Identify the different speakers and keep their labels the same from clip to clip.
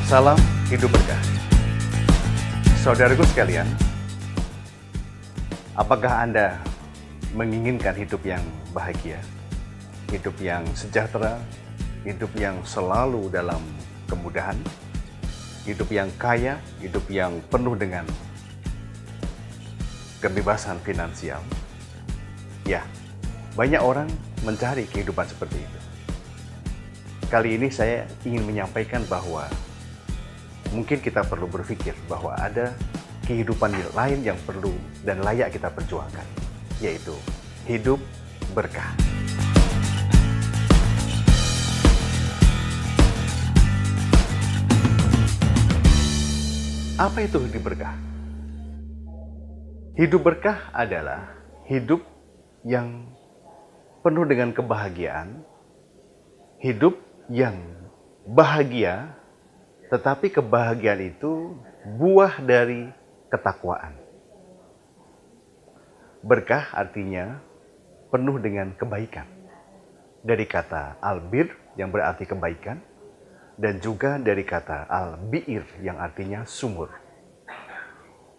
Speaker 1: Salam hidup berkah. Saudaraku sekalian, apakah Anda menginginkan hidup yang bahagia, hidup yang sejahtera, hidup yang selalu dalam kemudahan, hidup yang kaya, hidup yang penuh dengan kebebasan finansial? Ya, banyak orang mencari kehidupan seperti itu. Kali ini saya ingin menyampaikan bahwa mungkin kita perlu berpikir bahwa ada kehidupan lain yang perlu dan layak kita perjuangkan, yaitu hidup berkah. Apa itu hidup berkah? Hidup berkah adalah hidup yang penuh dengan kebahagiaan, hidup yang bahagia, tetapi kebahagiaan itu buah dari ketakwaan. Berkah artinya penuh dengan kebaikan. Dari kata al-bir yang berarti kebaikan, dan juga dari kata al-bi'ir yang artinya sumur.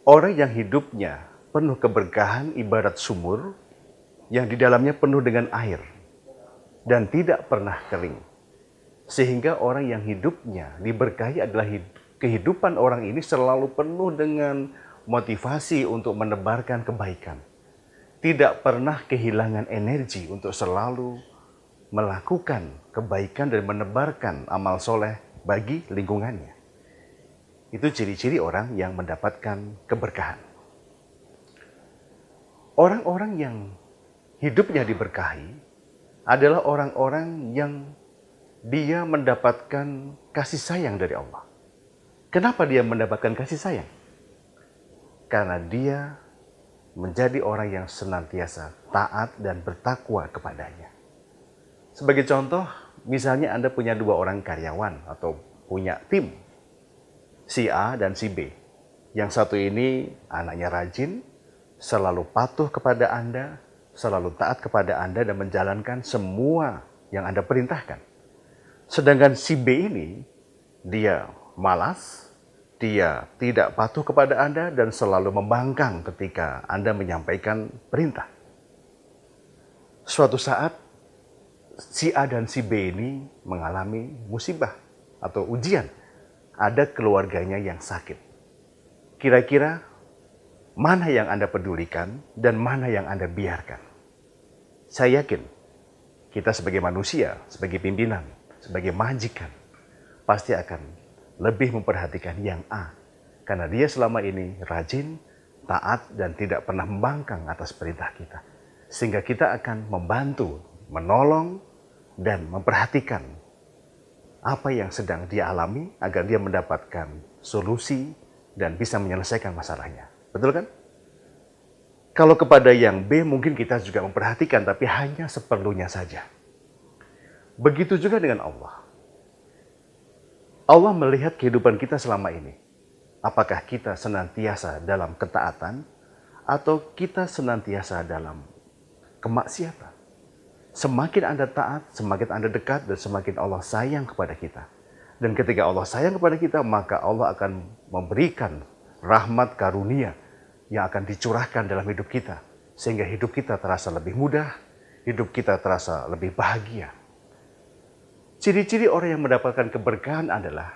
Speaker 1: Orang yang hidupnya penuh keberkahan ibarat sumur yang di dalamnya penuh dengan air dan tidak pernah kering. Sehingga orang yang hidupnya diberkahi adalah kehidupan orang ini selalu penuh dengan motivasi untuk menebarkan kebaikan. Tidak pernah kehilangan energi untuk selalu melakukan kebaikan dan menebarkan amal soleh bagi lingkungannya. Itu ciri-ciri orang yang mendapatkan keberkahan. Orang-orang yang hidupnya diberkahi adalah orang-orang yang dia mendapatkan kasih sayang dari Allah. Kenapa dia mendapatkan kasih sayang? Karena dia menjadi orang yang senantiasa taat dan bertakwa kepadanya. Sebagai contoh, misalnya Anda punya 2 orang karyawan atau punya tim, si A dan si B. Yang satu ini anaknya rajin, selalu patuh kepada Anda, selalu taat kepada Anda dan menjalankan semua yang Anda perintahkan. Sedangkan si B ini, dia malas, dia tidak patuh kepada Anda dan selalu membangkang ketika Anda menyampaikan perintah. Suatu saat, si A dan si B ini mengalami musibah atau ujian. Ada keluarganya yang sakit. Kira-kira mana yang Anda pedulikan dan mana yang Anda biarkan? Saya yakin kita sebagai manusia, sebagai pimpinan, sebagai majikan, pasti akan lebih memperhatikan yang A. Karena dia selama ini rajin, taat, dan tidak pernah membangkang atas perintah kita. Sehingga kita akan membantu, menolong, dan memperhatikan apa yang sedang dia alami agar dia mendapatkan solusi dan bisa menyelesaikan masalahnya. Betul kan? Kalau kepada yang B mungkin kita juga memperhatikan, tapi hanya seperlunya saja. Begitu juga dengan Allah. Allah melihat kehidupan kita selama ini. Apakah kita senantiasa dalam ketaatan atau kita senantiasa dalam kemaksiatan? Semakin Anda taat, semakin Anda dekat, dan semakin Allah sayang kepada kita. Dan ketika Allah sayang kepada kita, maka Allah akan memberikan rahmat karunia yang akan dicurahkan dalam hidup kita. Sehingga hidup kita terasa lebih mudah, hidup kita terasa lebih bahagia. Ciri-ciri orang yang mendapatkan keberkahan adalah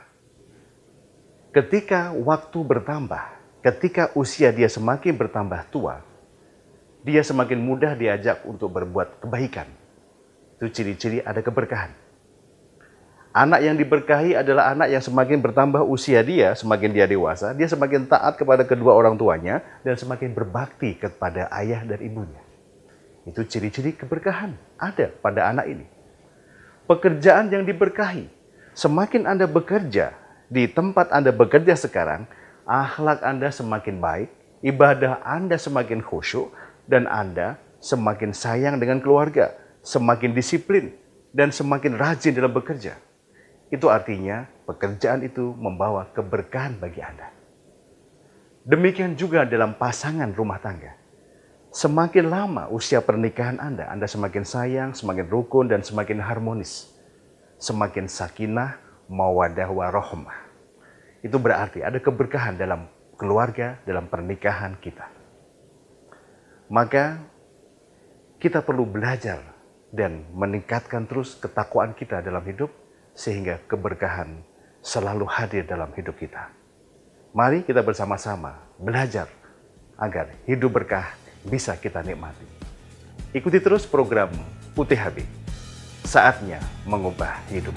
Speaker 1: ketika waktu bertambah, ketika usia dia semakin bertambah tua, dia semakin mudah diajak untuk berbuat kebaikan. Itu ciri-ciri ada keberkahan. Anak yang diberkahi adalah anak yang semakin bertambah usia dia, semakin dia dewasa, dia semakin taat kepada kedua orang tuanya dan semakin berbakti kepada ayah dan ibunya. Itu ciri-ciri keberkahan ada pada anak ini. Pekerjaan yang diberkahi. Semakin Anda bekerja di tempat Anda bekerja sekarang, akhlak Anda semakin baik, ibadah Anda semakin khusyuk, dan Anda semakin sayang dengan keluarga, semakin disiplin, dan semakin rajin dalam bekerja. Itu artinya pekerjaan itu membawa keberkahan bagi Anda. Demikian juga dalam pasangan rumah tangga. Semakin lama usia pernikahan Anda semakin sayang, semakin rukun, dan semakin harmonis. Semakin sakinah, mawaddah, warahmah. itu berarti ada keberkahan dalam keluarga, dalam pernikahan kita. Maka kita perlu belajar dan meningkatkan terus ketakwaan kita dalam hidup, sehingga keberkahan selalu hadir dalam hidup kita. Mari kita bersama-sama belajar agar hidup berkah bisa kita nikmati. Ikuti terus program UTHB, saatnya mengubah hidup.